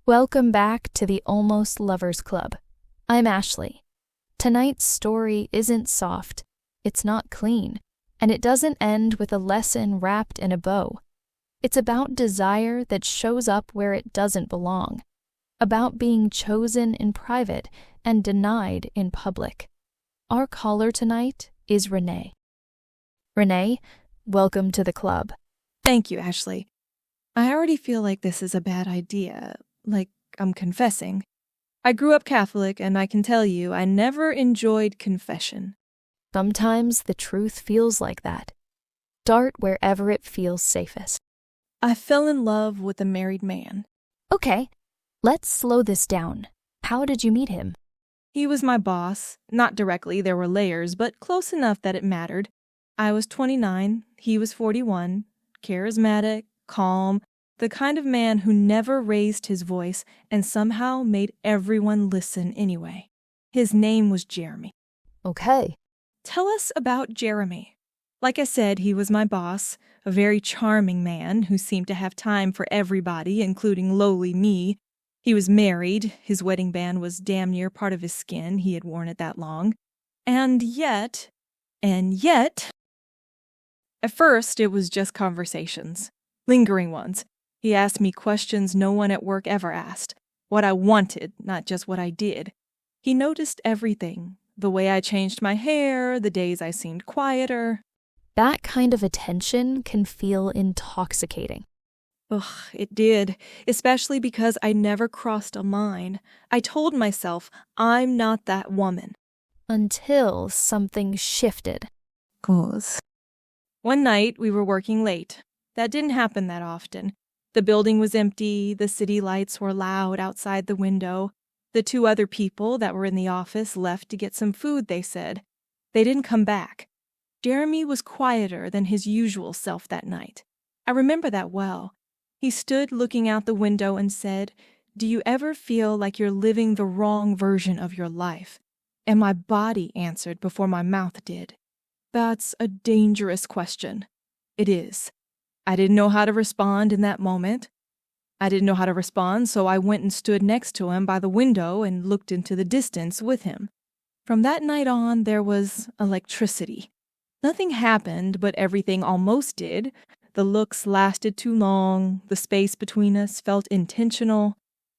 Welcome back to the Almost Lovers Club. I'm Ashley. Tonight's story isn't soft, it's not clean, and it doesn't end with a lesson wrapped in a bow. It's about desire that shows up where it doesn't belong, about being chosen in private and denied in public. Our caller tonight is Renee. Renee, welcome to the club. Thank you, Ashley. I already feel like this is a bad idea, like I'm confessing. I grew up Catholic, and I can tell you I never enjoyed confession. Sometimes the truth feels like that. Start wherever it feels safest. I fell in love with a married man. Okay, let's slow this down. How did you meet him? He was my boss. Not directly, there were layers, but close enough that it mattered. I was 29, he was 41, charismatic, calm, the kind of man who never raised his voice and somehow made everyone listen anyway. His name was Jeremy. Okay. Tell us about Jeremy. Like I said, he was my boss, a very charming man who seemed to have time for everybody, including lowly me. He was married, his wedding band was damn near part of his skin, he had worn it that long. And yet, at first it was just conversations, lingering ones. He asked me questions no one at work ever asked, what I wanted, not just what I did. He noticed everything, the way I changed my hair, the days I seemed quieter. That kind of attention can feel intoxicating. Ugh, it did, especially because I never crossed a line. I told myself, I'm not that woman. Until something shifted. One night, we were working late. That didn't happen that often. The building was empty, the city lights were loud outside the window. The two other people that were in the office left to get some food, they said. They didn't come back. Jeremy was quieter than his usual self that night. I remember that well. He stood looking out the window and said, "Do you ever feel like you're living the wrong version of your life?" And my body answered before my mouth did. That's a dangerous question. It is. I didn't know how to respond in that moment. I didn't know how to respond, so I went and stood next to him by the window and looked into the distance with him. From that night on, there was electricity. Nothing happened, but everything almost did. The looks lasted too long. The space between us felt intentional.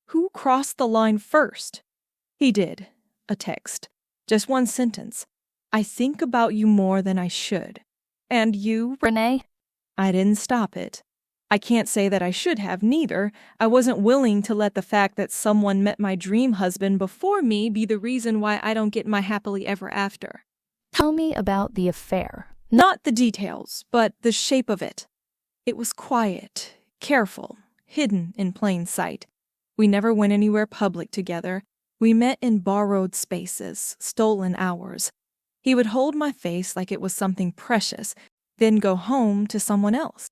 Who crossed the line first? He did. A text. Just one sentence. "I think about you more than I should." And you, Renee? I didn't stop it. I can't say that I should have, neither. I wasn't willing to let the fact that someone met my dream husband before me be the reason why I don't get my happily ever after. Tell me about the affair. Not the details, but the shape of it. It was quiet, careful, hidden in plain sight. We never went anywhere public together. We met in borrowed spaces, stolen hours. He would hold my face like it was something precious, then go home to someone else.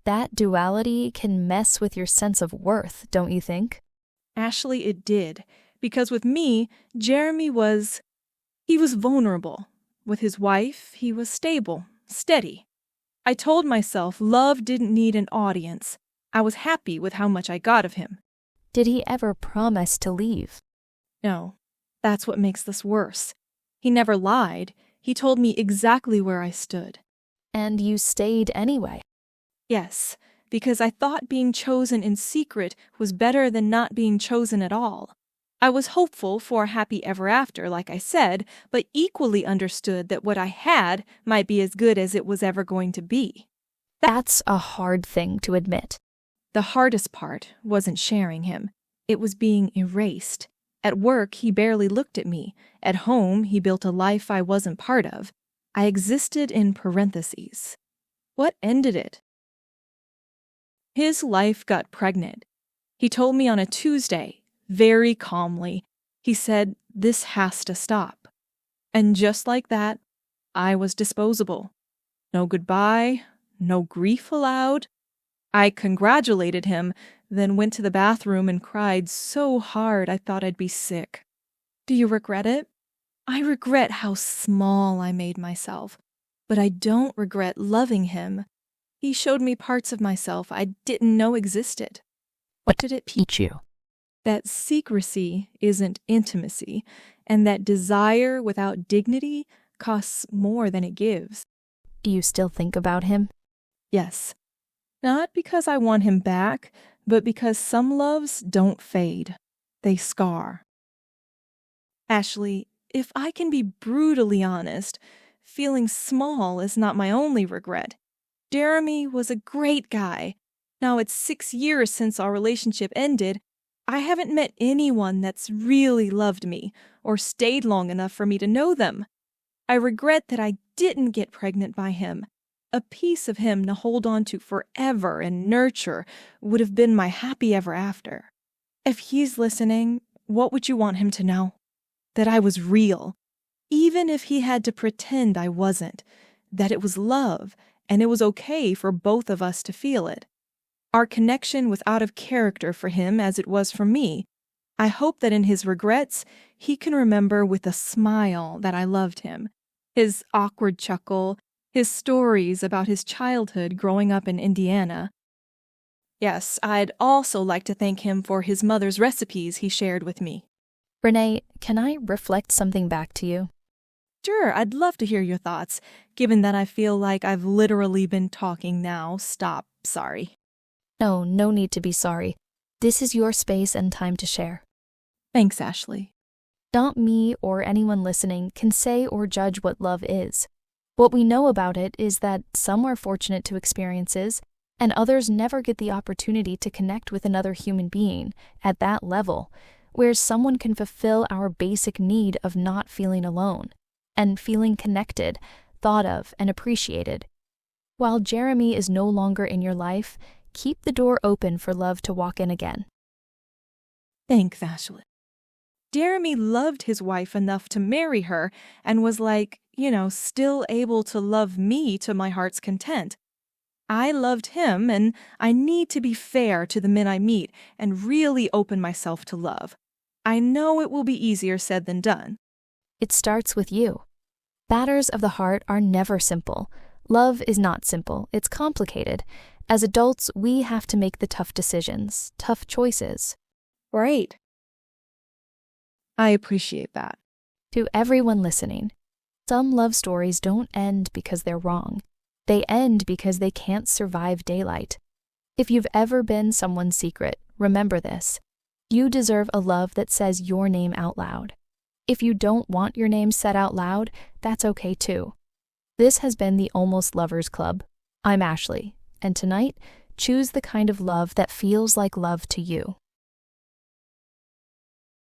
That duality can mess with your sense of worth, don't you think? Ashley, it did. Because with me, Jeremy was vulnerable. With his wife, he was stable, steady. I told myself love didn't need an audience. I was happy with how much I got of him. Did he ever promise to leave? No, that's what makes this worse. He never lied. He told me exactly where I stood. And you stayed anyway? Yes, because I thought being chosen in secret was better than not being chosen at all. I was hopeful for a happy ever after, like I said, but equally understood that what I had might be as good as it was ever going to be. That's a hard thing to admit. The hardest part wasn't sharing him. It was being erased. At work, he barely looked at me. At home, he built a life I wasn't part of. I existed in parentheses. What ended it? His life got pregnant. He told me on a Tuesday, very calmly. He said, "This has to stop." And just like that, I was disposable. No goodbye, no grief allowed. I congratulated him, then went to the bathroom and cried so hard I thought I'd be sick. Do you regret it? I regret how small I made myself, but I don't regret loving him. He showed me parts of myself I didn't know existed. What did it teach you? that secrecy isn't intimacy, and that desire without dignity costs more than it gives. Do you still think about him? Yes, not because I want him back, but because some loves don't fade. They scar. Ashley, if I can be brutally honest, feeling small is not my only regret. Jeremy was a great guy. Now it's 6 years since our relationship ended. I haven't met anyone that's really loved me or stayed long enough for me to know them. I regret that I didn't get pregnant by him. A piece of him to hold on to forever and nurture would have been my happy ever after. If he's listening, what would you want him to know? That I was real, even if he had to pretend I wasn't, that it was love, and it was okay for both of us to feel it. Our connection was out of character for him as it was for me. I hope that in his regrets, he can remember with a smile that I loved him. His awkward chuckle, his stories about his childhood growing up in Indiana. Yes, I'd also like to thank him for his mother's recipes he shared with me. Renee, can I reflect something back to you? Sure, I'd love to hear your thoughts, given that I feel like I've literally been talking now. Stop, sorry. No need to be sorry. This is your space and time to share. Thanks, Ashley. Not me or anyone listening can say or judge what love is. What we know about it is that some are fortunate to experiences, and others never get the opportunity to connect with another human being at that level, where someone can fulfill our basic need of not feeling alone and feeling connected, thought of, and appreciated. While Jeremy is no longer in your life, keep the door open for love to walk in again. Thanks, Ashley. Jeremy loved his wife enough to marry her and was still able to love me to my heart's content. I loved him, and I need to be fair to the men I meet and really open myself to love. I know it will be easier said than done. It starts with you. Matters of the heart are never simple. Love is not simple, it's complicated. As adults, we have to make the tough decisions, tough choices. Right. I appreciate that. To everyone listening, some love stories don't end because they're wrong. They end because they can't survive daylight. If you've ever been someone's secret, remember this. You deserve a love that says your name out loud. If you don't want your name said out loud, that's okay too. This has been the Almost Lovers Club. I'm Ashley, and tonight, choose the kind of love that feels like love to you.